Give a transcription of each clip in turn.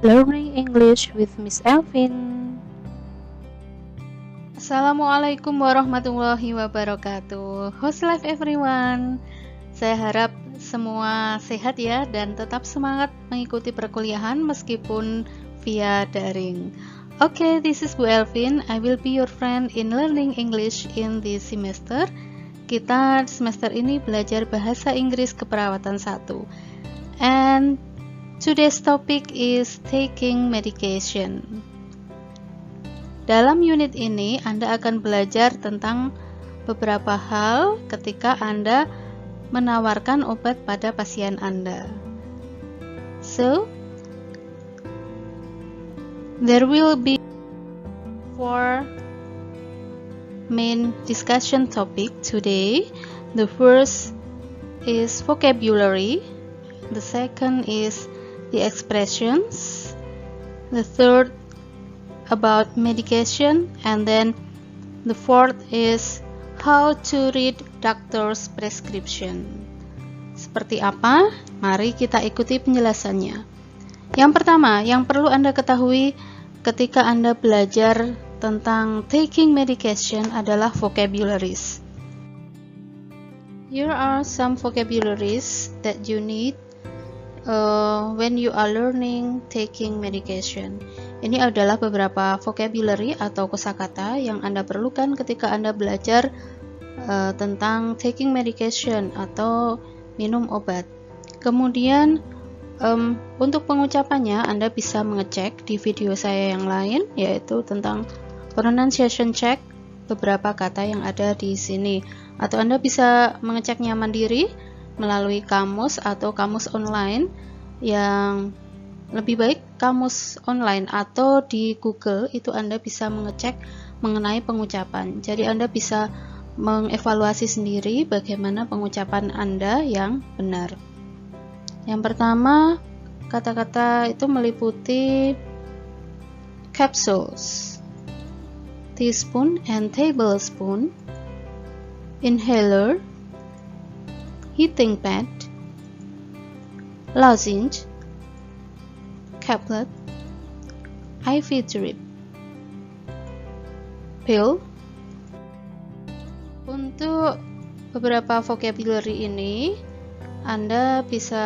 Learning English with Miss Elvin. Assalamualaikum warahmatullahi wabarakatuh. How's life everyone? Saya harap semua sehat ya dan tetap semangat mengikuti perkuliahan meskipun via daring. Okay, this is Bu Elvin. I will be your friend in learning English in this semester. Kita semester ini belajar bahasa Inggris keperawatan 1. And today's topic is taking medication. Dalam unit ini, Anda akan belajar tentang beberapa hal ketika Anda menawarkan obat pada pasien Anda. So, there will be 4 main discussion topic today. The first is vocabulary. The second is the expressions. The third about medication, and then the fourth is how to read doctor's prescription. Seperti apa? Mari kita ikuti penjelasannya. Yang pertama, yang perlu Anda ketahui ketika Anda belajar tentang taking medication adalah vocabularies. Here are some vocabularies that you need when you are learning taking medication. Ini adalah beberapa vocabulary atau kosakata yang Anda perlukan ketika Anda belajar tentang taking medication atau minum obat. Kemudian untuk pengucapannya Anda bisa mengecek di video saya yang lain, yaitu tentang pronunciation check beberapa kata yang ada di sini. Atau Anda bisa mengeceknya mandiri melalui kamus atau kamus online, yang lebih baik kamus online atau di Google itu Anda bisa mengecek mengenai pengucapan. Jadi Anda bisa mengevaluasi sendiri bagaimana pengucapan Anda yang benar. Yang pertama, kata-kata itu meliputi capsules, teaspoon and tablespoon, inhaler, heating pad, lozenge, caplet, IV drip, pill. Untuk beberapa vocabulary ini Anda bisa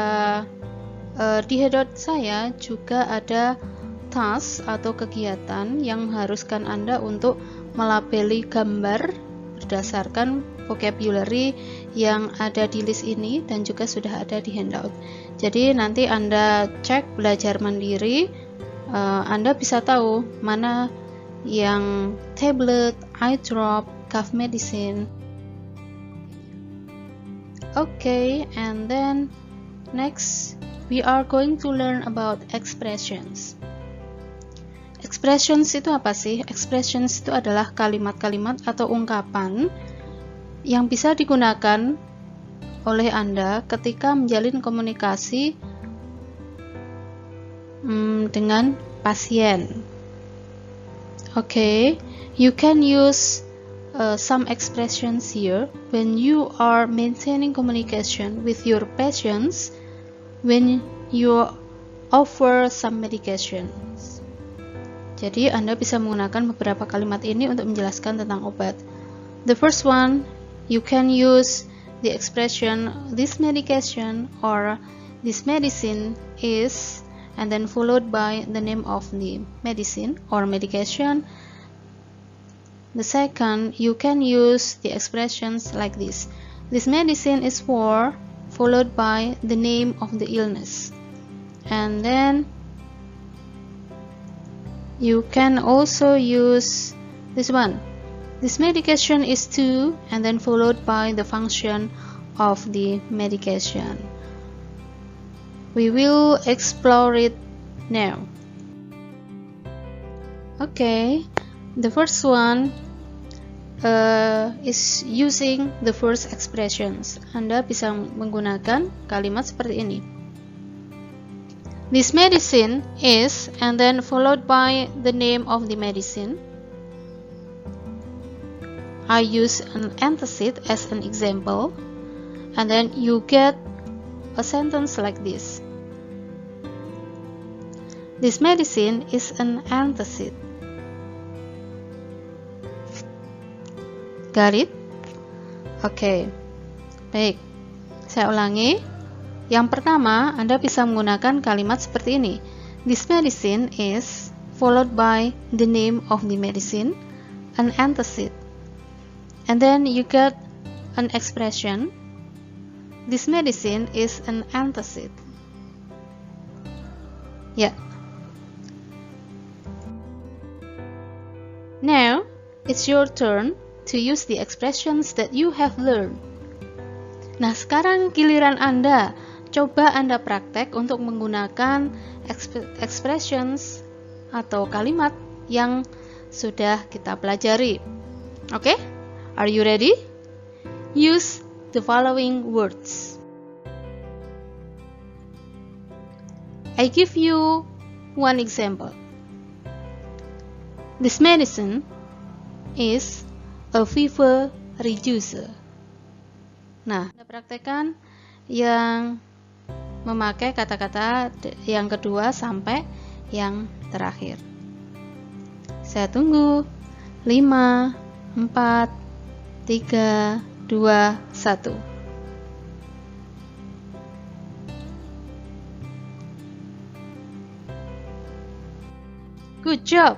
di headnote saya juga ada task atau kegiatan yang mengharuskan Anda untuk melabeli gambar berdasarkan vocabulary yang ada di list ini dan juga sudah ada di handout. Jadi nanti Anda cek belajar mandiri, Anda bisa tahu mana yang tablet, eye drop, cough medicine. Okay, and then next we are going to learn about expressions. Expressions itu apa sih? Expressions itu adalah kalimat-kalimat atau ungkapan yang bisa digunakan oleh Anda ketika menjalin komunikasi dengan pasien. Okay, you can use some expressions here when you are maintaining communication with your patients when you offer some medications. Jadi Anda bisa menggunakan beberapa kalimat ini untuk menjelaskan tentang obat. The first one, you can use the expression this medication or this medicine is, and then followed by the name of the medicine or medication. The second, you can use the expressions like this. This medicine is for, followed by the name of the illness. And then you can also use this one. This medication is to, and then followed by the function of the medication. We will explore it now. Okay, the first one is using the first expressions. Anda bisa menggunakan kalimat seperti ini. This medicine is, and then followed by the name of the medicine. I use an antacid as an example, and then you get a sentence like this. This medicine is an antacid. Got it? Oke. Baik. Saya ulangi. Yang pertama, Anda bisa menggunakan kalimat seperti ini. This medicine is followed by the name of the medicine, an antacid. And then you get an expression. This medicine is an antacid. Yeah. Now, it's your turn to use the expressions that you have learned. Nah, sekarang giliran Anda. Coba Anda praktek untuk menggunakan expressions atau kalimat yang sudah kita pelajari. Oke? Are you ready? Use the following words. I give you one example. This medicine is a fever reducer. Nah, Anda praktekkan yang memakai kata-kata yang kedua sampai yang terakhir. Saya tunggu. 5, 4, 3, 2, 1. Good job.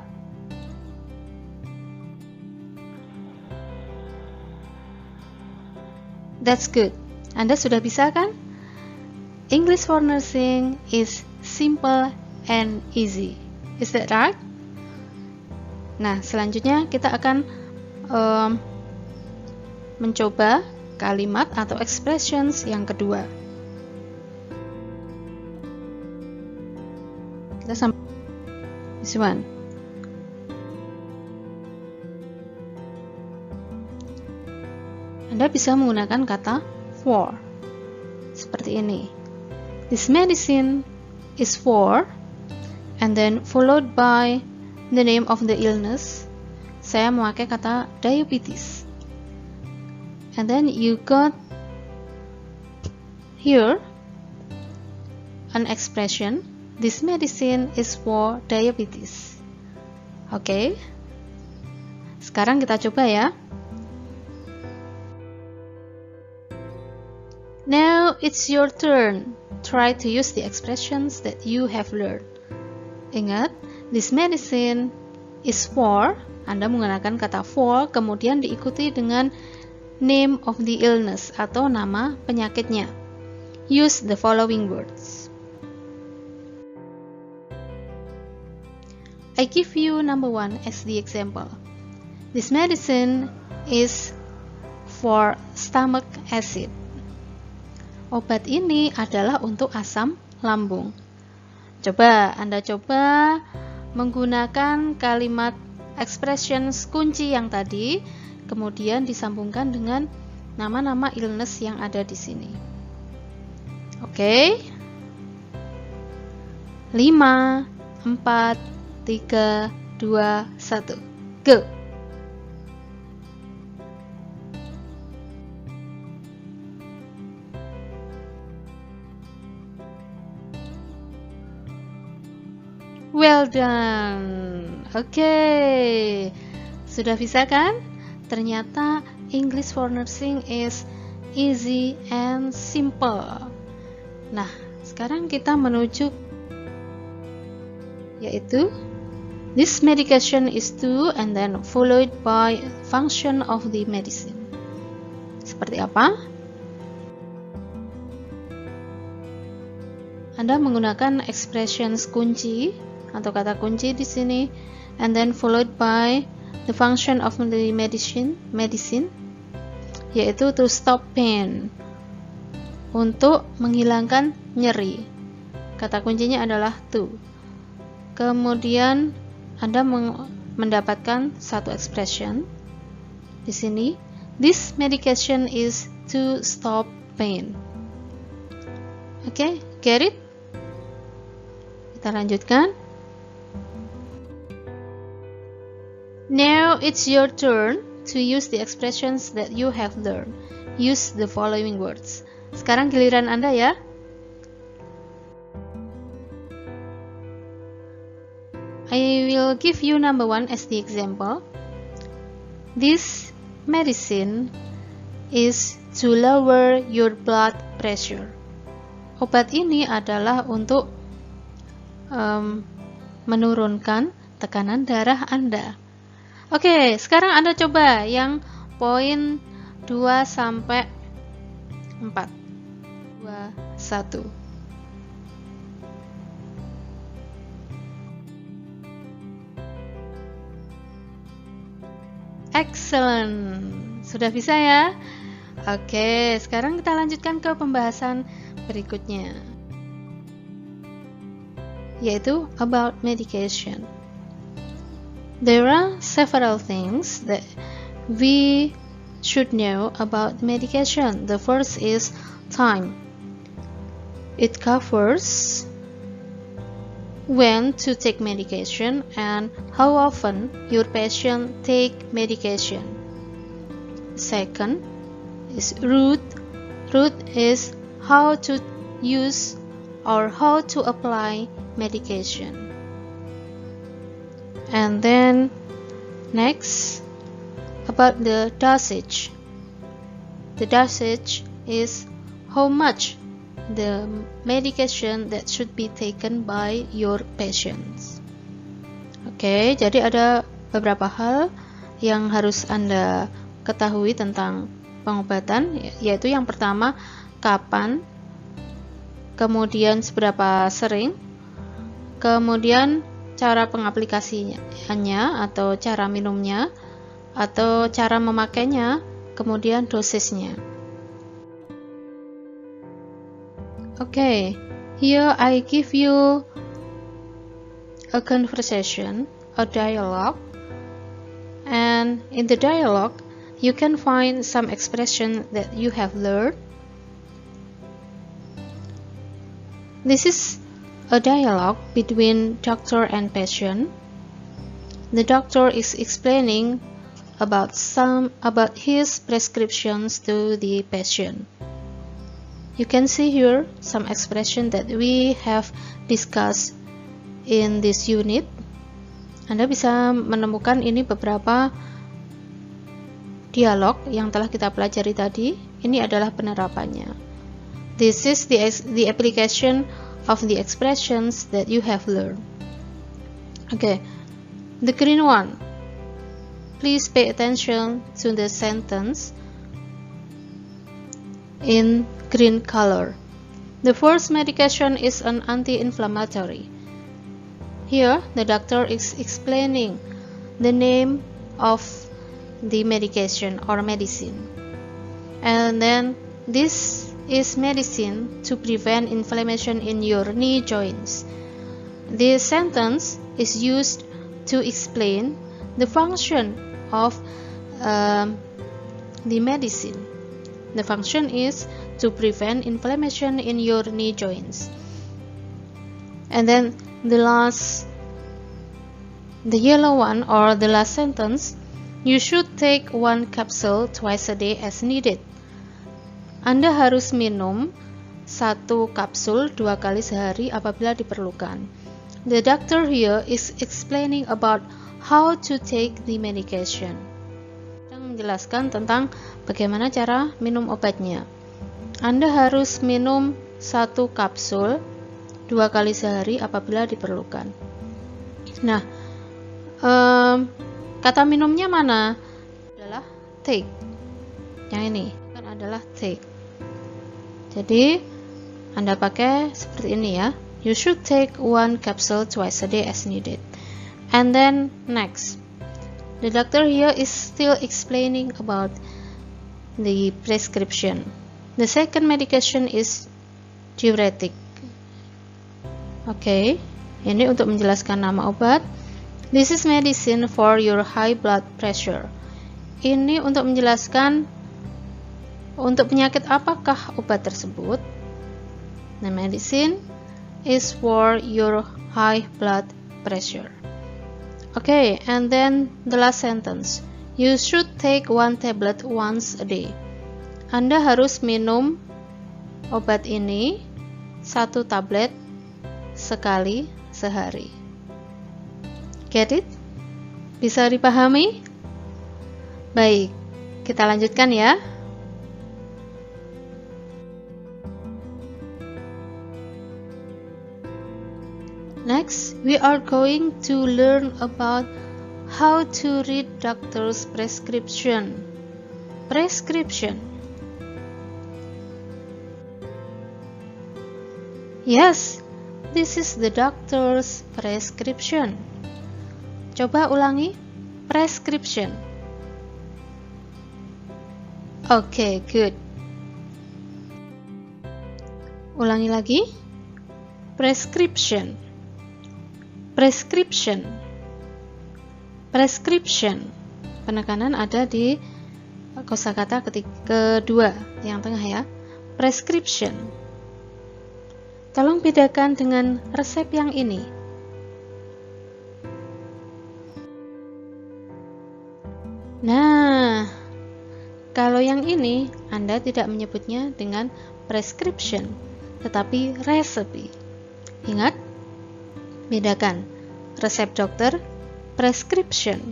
That's good. Anda sudah bisa kan? English for nursing is simple and easy. Is that right? Nah, selanjutnya kita akan mencoba kalimat atau expressions yang kedua. Kita sampai this one. Anda bisa menggunakan kata for. Seperti ini. This medicine is for, and then followed by the name of the illness. Saya memakai kata diabetes. And then you got here an expression. This medicine is for diabetes. Oke. Sekarang kita coba ya. Now it's your turn. Try to use the expressions that you have learned. Ingat, this medicine is for. Anda menggunakan kata for, kemudian diikuti dengan name of the illness atau nama penyakitnya. Use the following words. I give you number 1 as the example. This medicine is for stomach acid. Obat ini adalah untuk asam lambung. Anda coba menggunakan kalimat expressions kunci yang tadi, kemudian disambungkan dengan nama-nama illness yang ada di sini. Oke? 5, 4, 3, 2, 1. Go! Well done. Oke. Sudah bisa kan? Ternyata English for nursing is easy and simple. Nah, sekarang kita menuju yaitu this medication is to and then followed by function of the medicine. Seperti apa? Anda menggunakan expressions kunci atau kata kunci di sini, and then followed by the function of the medicine, yaitu to stop pain, untuk menghilangkan nyeri. Kata kuncinya adalah to. Kemudian Anda mendapatkan satu expression di sini. This medication is to stop pain. Oke, get it? Kita lanjutkan. Now it's your turn to use the expressions that you have learned. Use the following words. Sekarang giliran Anda ya. I will give you number 1 as the example. This medicine is to lower your blood pressure. Obat ini adalah untuk menurunkan tekanan darah Anda. Oke, sekarang Anda coba yang poin 2 sampai 4. 2, 1. Excellent. Sudah bisa ya? Oke, sekarang kita lanjutkan ke pembahasan berikutnya, yaitu about medication. There are several things that we should know about medication. The first is time. It covers when to take medication and how often your patient take medication. Second is route. Route is how to use or how to apply medication. And then next, about the dosage. The dosage is how much the medication that should be taken by your patients. Oke, jadi ada beberapa hal yang harus Anda ketahui tentang pengobatan, yaitu yang pertama, kapan, kemudian seberapa sering, kemudian cara pengaplikasinya atau cara minumnya atau cara memakainya, kemudian dosisnya. Okay, here I give you a conversation, a dialogue, and in the dialogue you can find some expression that you have learned. This is a dialogue between doctor and patient. The doctor is explaining about his prescriptions to the patient. You can see here some expression that we have discussed in this unit. Anda bisa menemukan ini beberapa dialog yang telah kita pelajari tadi. Ini adalah penerapannya. This is the application of the expressions that you have learned. Okay, the green one. Please pay attention to the sentence in green color. The first medication is an anti-inflammatory. Here, the doctor is explaining the name of the medication or medicine. And then, this is medicine to prevent inflammation in your knee joints. This sentence is used to explain the function of the medicine. The function is to prevent inflammation in your knee joints. And then the yellow one or the last sentence, you should take 1 capsule twice a day as needed. Anda harus minum 1 kapsul 2 kali sehari apabila diperlukan. The doctor here is explaining about how to take the medication. Menjelaskan tentang bagaimana cara minum obatnya. Anda harus minum 1 kapsul 2 kali sehari apabila diperlukan. Nah, kata minumnya mana? Adalah take. Yang ini kan adalah take. Jadi Anda pakai seperti ini ya. You should take 1 capsule twice a day as needed. And then next, the doctor here is still explaining about the prescription. The second medication is diuretic. Oke, ini untuk menjelaskan nama obat. This is medicine for your high blood pressure. Ini untuk menjelaskan untuk penyakit apakah obat tersebut. The medicine is for your high blood pressure. Okay, and then the last sentence. You should take 1 tablet once a day. Anda harus minum obat ini 1 tablet sekali sehari. Get it? Bisa dipahami? Baik, kita lanjutkan ya. Next, we are going to learn about how to read doctor's prescription. Prescription. Yes, this is the doctor's prescription. Coba ulangi, prescription. Okay, good. Ulangi lagi, prescription. Prescription. Prescription. Penekanan ada di kosakata kedua yang tengah ya. Prescription. Tolong bedakan dengan resep yang ini. Nah, kalau yang ini Anda tidak menyebutnya dengan prescription, tetapi resepi. Ingat? Bedakan resep dokter, prescription,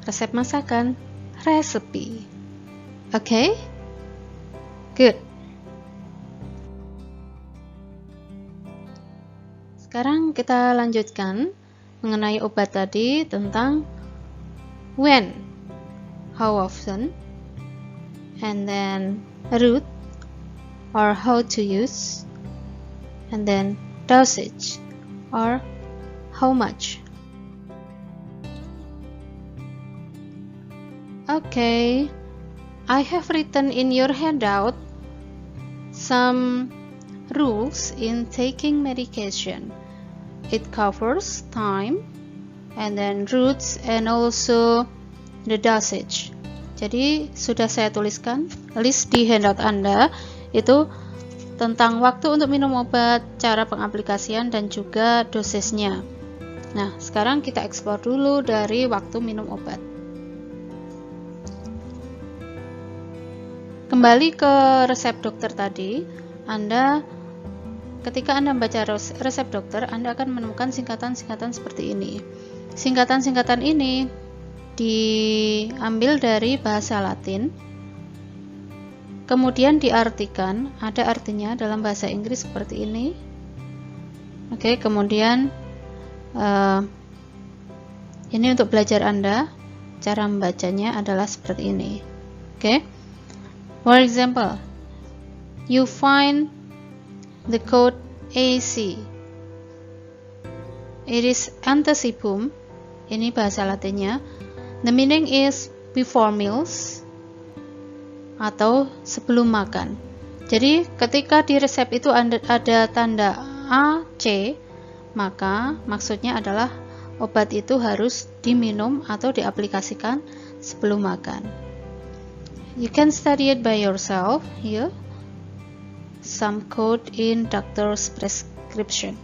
resep masakan, resepi. Oke? Good. Sekarang kita lanjutkan mengenai obat tadi tentang when, how often, and then route or how to use, and then dosage or how much. Okay, I have written in your handout some rules in taking medication. It covers time and then routes and also the dosage. Jadi sudah saya tuliskan list di handout Anda itu tentang waktu untuk minum obat, cara pengaplikasian dan juga dosisnya. Nah, sekarang kita eksplor dulu dari waktu minum obat. Kembali ke resep dokter tadi, ketika Anda membaca resep dokter, Anda akan menemukan singkatan-singkatan seperti ini. Singkatan-singkatan ini diambil dari bahasa Latin, kemudian diartikan, ada artinya dalam bahasa Inggris seperti ini. Oke, kemudian ini untuk belajar Anda, cara membacanya adalah seperti ini. Oke, for example, you find the code AC. It is antecipum. Ini bahasa Latinnya. The meaning is before meals atau sebelum makan. Jadi ketika di resep itu ada tanda AC, maka maksudnya adalah obat itu harus diminum atau diaplikasikan sebelum makan. You can study it by yourself here. Some code in doctor's prescription.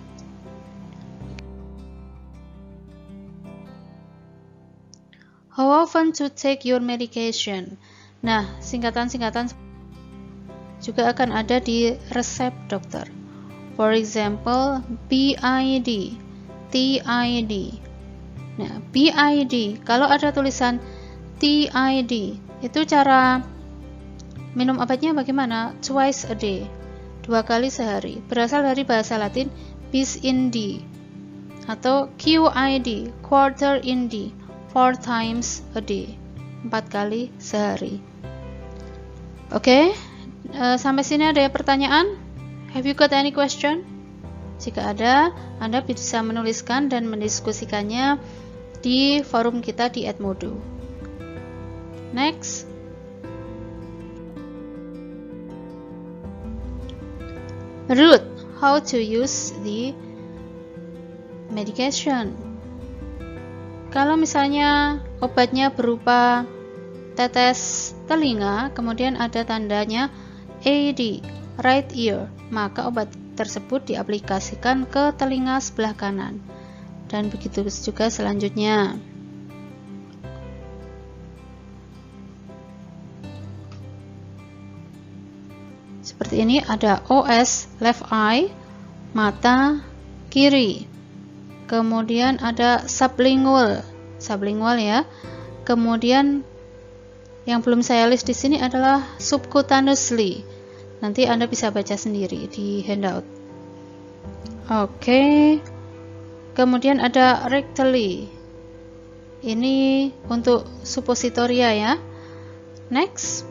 How often to take your medication? Nah, singkatan-singkatan juga akan ada di resep dokter. For example, BID, TID. Nah, BID, kalau ada tulisan TID, itu cara minum obatnya bagaimana? Twice a day, 2 kali sehari. Berasal dari bahasa Latin bis in D, atau QID, quarter in D, 4 times a day, 4 kali sehari. Oke, sampai sini ada pertanyaan? Have you got any question? Jika ada, Anda bisa menuliskan dan mendiskusikannya di forum kita di Edmodo. Next. Route, how to use the medication. Kalau misalnya obatnya berupa tetes telinga, kemudian ada tandanya AD, right ear, maka obat tersebut diaplikasikan ke telinga sebelah kanan. Dan begitu juga selanjutnya. Seperti ini ada OS, left eye, mata kiri. Kemudian ada sublingual ya. Kemudian yang belum saya list di sini adalah subcutaneously. Nanti Anda bisa baca sendiri di handout. Oke. Kemudian ada rectally. Ini untuk suppositoria ya. Next.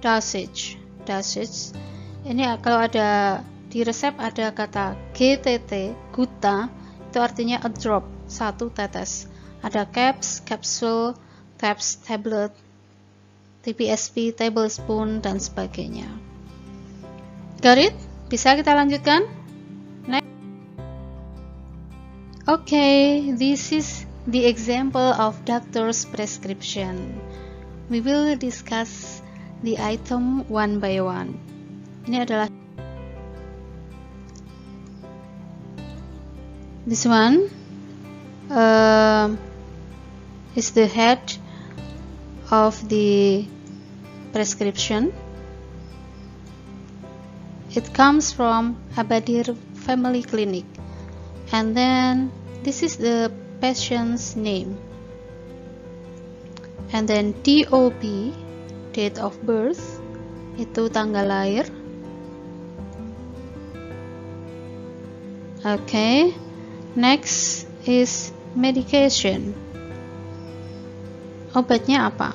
Dosage. Ini kalau ada di resep ada kata GTT, guta, itu artinya a drop, 1 tetes. Ada caps, capsule, tabs, tablet, TPSP, tablespoon, dan sebagainya. Got it? Bisa kita lanjutkan? Next. Okay, this is the example of doctor's prescription. We will discuss the item one by one. Ini adalah this one is the head of the prescription. It comes from Abadir Family Clinic, and then this is the patient's name, and then DOB, date of birth, itu tanggal lahir. Okay, next is medication. Obatnya apa?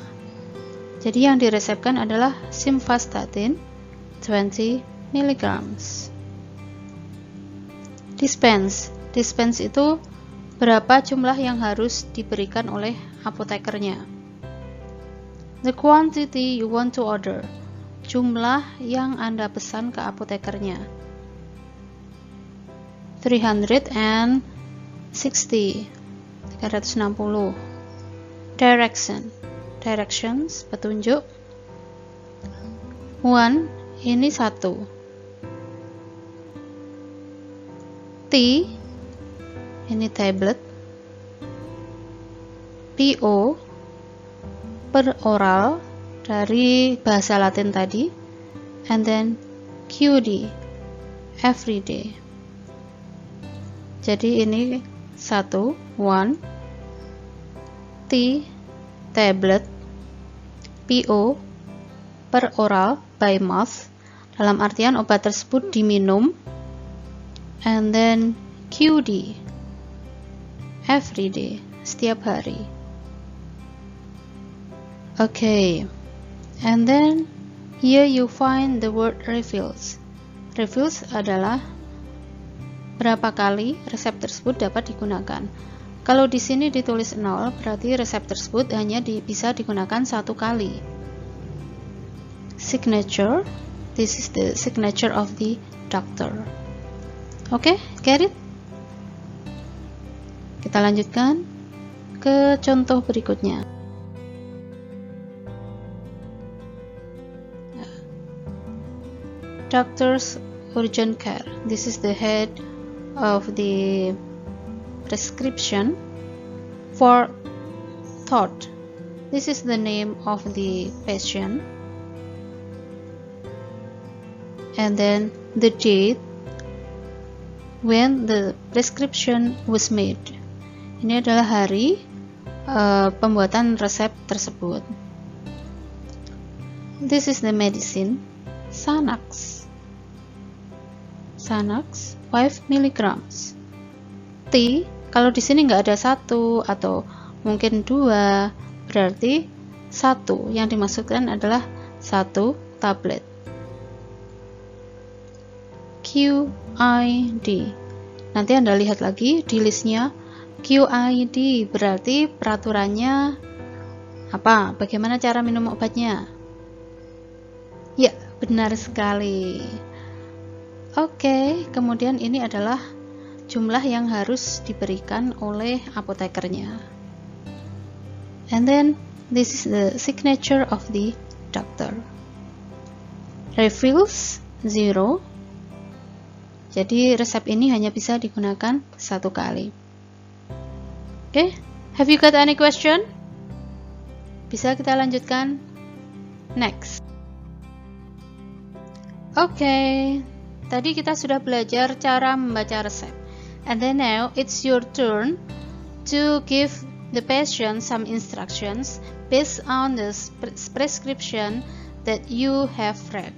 Jadi yang diresepkan adalah simvastatin 20 mg. Dispense itu berapa jumlah yang harus diberikan oleh apotekernya. The quantity you want to order, jumlah yang Anda pesan ke apotekernya. 360. Directions, petunjuk. 1, ini 1. T, ini tablet. PO, per oral, dari bahasa Latin tadi. And then QD, everyday. Jadi ini 1, T, tablet, PO, per oral, by mouth, dalam artian obat tersebut diminum, and then QD, everyday, setiap hari. Okay, and then here you find the word refills. Refills adalah berapa kali resep tersebut dapat digunakan. Kalau di sini ditulis 0, berarti resep tersebut hanya bisa digunakan 1 kali. Signature, this is the signature of the doctor. Oke, get it? Kita lanjutkan ke contoh berikutnya. Doctor's urgent care. This is the head of the prescription. For thought, this is the name of the patient, and then the date when the prescription was made. Ini adalah hari pembuatan resep tersebut. This is the medicine, Xanax. 5 mg. T, kalau di sini nggak ada 1 atau mungkin 2, berarti 1 yang dimaksudkan adalah 1 tablet. QID, nanti Anda lihat lagi di listnya. QID berarti peraturannya apa? Bagaimana cara minum obatnya? Ya, benar sekali. Oke, kemudian ini adalah jumlah yang harus diberikan oleh apotekernya. And then this is the signature of the doctor. Refills 0. Jadi resep ini hanya bisa digunakan 1 kali. Oke, have you got any question? Bisa kita lanjutkan? Next. Okay, tadi kita sudah belajar cara membaca resep. And then now it's your turn to give the patient some instructions based on the prescription that you have read.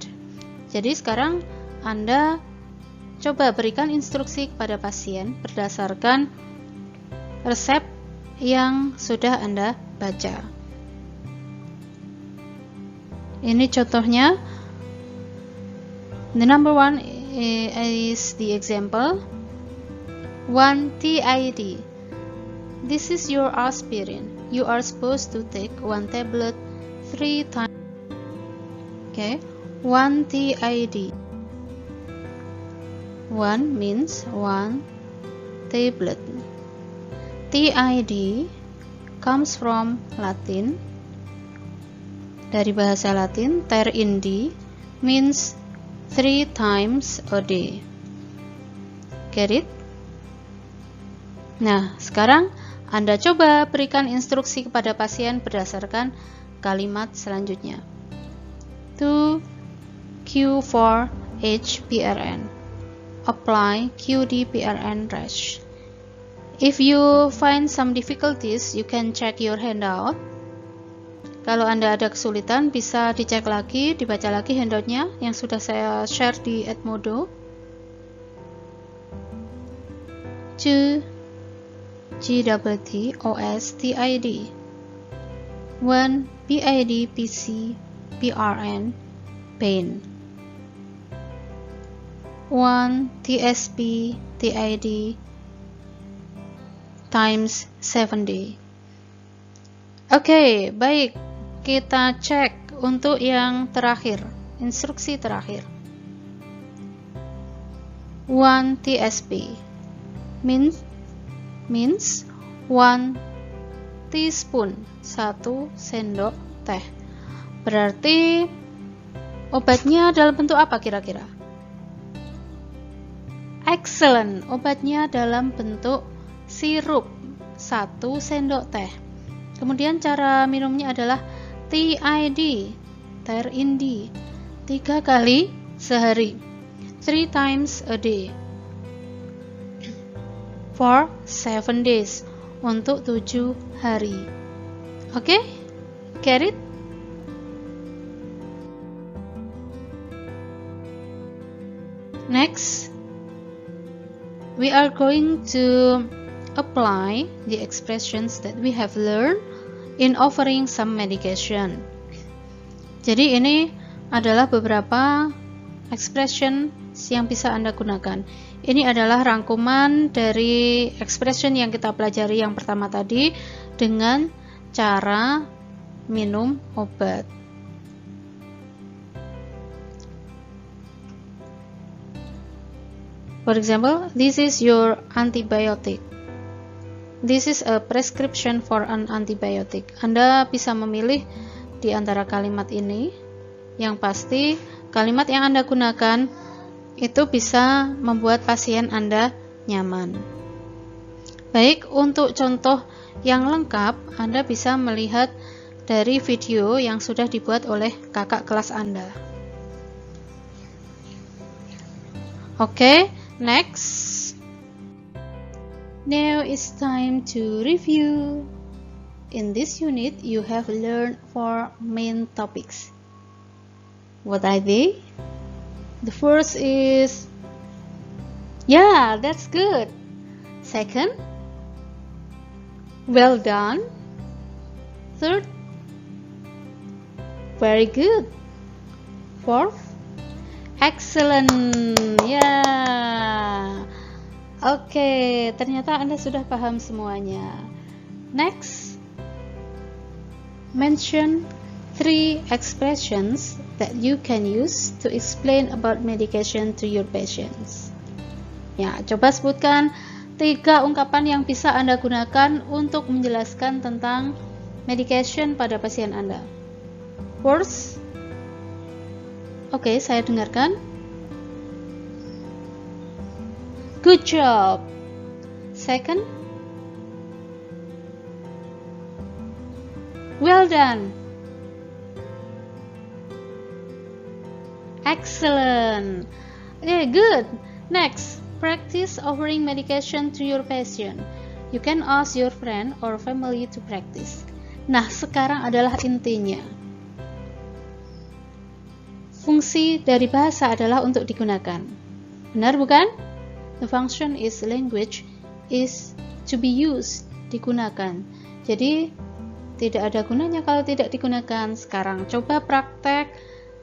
Jadi sekarang Anda coba berikan instruksi kepada pasien berdasarkan resep yang sudah Anda baca. Ini contohnya. The number one is the example. 1 TID. This is your aspirin. You are supposed to take 1 tablet 3 times. Okay, 1 TID. 1 means 1 tablet. TID comes from Latin. Dari bahasa Latin, ter indi means 3 times a day. Get it? Nah, sekarang Anda coba berikan instruksi kepada pasien berdasarkan kalimat selanjutnya. 2 Q4H-PRN. Apply QD-PRN rash. If you find some difficulties, you can check your handout. Kalau Anda ada kesulitan, bisa dicek lagi, dibaca lagi handoutnya yang sudah saya share di Edmodo. 2 GWT-OS-TID. 1 BID-PC-PRN pain. 1 TSP-TID times 7 day. Oke, baik. Kita cek untuk yang terakhir, instruksi terakhir. 1 TSP means 1 teaspoon, 1 sendok teh. Berarti obatnya dalam bentuk apa kira-kira? Excellent, obatnya dalam bentuk sirup, 1 sendok teh. Kemudian cara minumnya adalah TID, ter indi, 3 kali sehari, 3 times a day, for 7 days, untuk 7 hari. Oke? Get it? Next, we are going to apply the expressions that we have learned in offering some medication. Jadi ini adalah beberapa expression yang bisa Anda gunakan. Ini adalah rangkuman dari expression yang kita pelajari yang pertama tadi dengan cara minum obat. For example, this is your antibiotic. This is a prescription for an antibiotic. Anda bisa memilih di antara kalimat ini. Yang pasti, kalimat yang Anda gunakan itu bisa membuat pasien Anda nyaman. Baik, untuk contoh yang lengkap, Anda bisa melihat dari video yang sudah dibuat oleh kakak kelas Anda. Oke, next. Now it's time to review. In this unit, you have learned 4 main topics. What are they? The first is, yeah, that's good. Second, well done. Third, very good. Fourth, excellent. Yeah. Oke, ternyata Anda sudah paham semuanya. Next, mention 3 expressions that you can use to explain about medication to your patients. Ya, coba sebutkan 3 ungkapan yang bisa Anda gunakan untuk menjelaskan tentang medication pada pasien Anda. First, oke, saya dengarkan. Good job. Second, well done. Excellent. Good. Next, practice offering medication to your patient. You can ask your friend or family to practice. Nah, sekarang adalah intinya. Fungsi dari bahasa adalah untuk digunakan. Benar bukan? The function is language is to be used, digunakan. Jadi, tidak ada gunanya kalau tidak digunakan. Sekarang coba praktek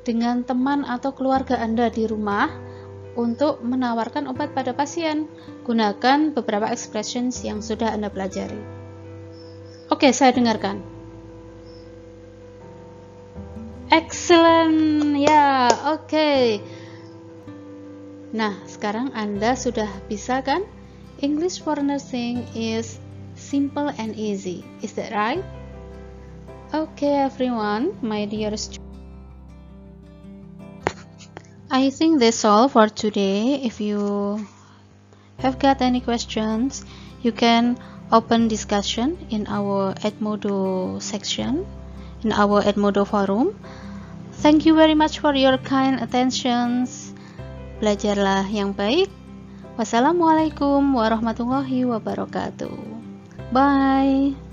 dengan teman atau keluarga Anda di rumah untuk menawarkan obat pada pasien. Gunakan beberapa expressions yang sudah Anda pelajari. Oke, saya dengarkan. Excellent. Ya, oke. Nah, sekarang Anda sudah bisa kan? English for nursing is simple and easy. Is that right? Okay, everyone, my dear students. I think that's all for today. If you have got any questions, you can open discussion in our Edmodo section, in our Edmodo forum. Thank you very much for your kind attentions. Belajarlah yang baik. Wassalamualaikum warahmatullahi wabarakatuh. Bye.